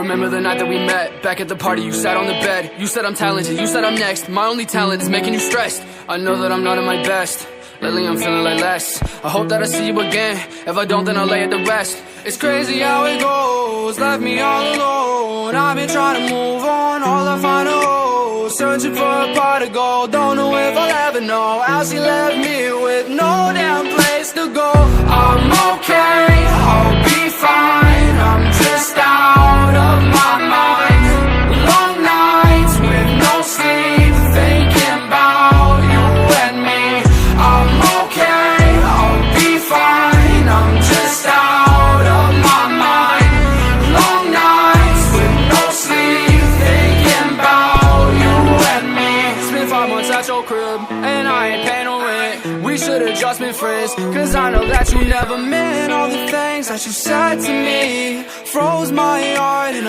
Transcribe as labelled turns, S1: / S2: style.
S1: Remember the night that we met, back at the party, you sat on the bed. You said I'm talented, you said I'm next. My only talent is making you stressed. I know that I'm not at my best. Lately I'm feeling like less. I hope that I see you again. If I don't, then I'll lay at the rest. It's crazy how it goes, left me all alone. I've been trying to move on, all I find are holes. Searching for a pot of gold, don't know if I'll ever know how she left me with no damn place to go. I'm okay, I'll be fine. I'm just out of my mind. Long nights with no sleep, thinking about you and me. I'm okay, I'll be fine. I'm just out of my mind. Long nights with no sleep, thinking about you and me. Spent 5 months at your crib, and I ain't paying no rent. We should've just been friends, cause I know that you never meant all the things that you said to me. Froze my heart and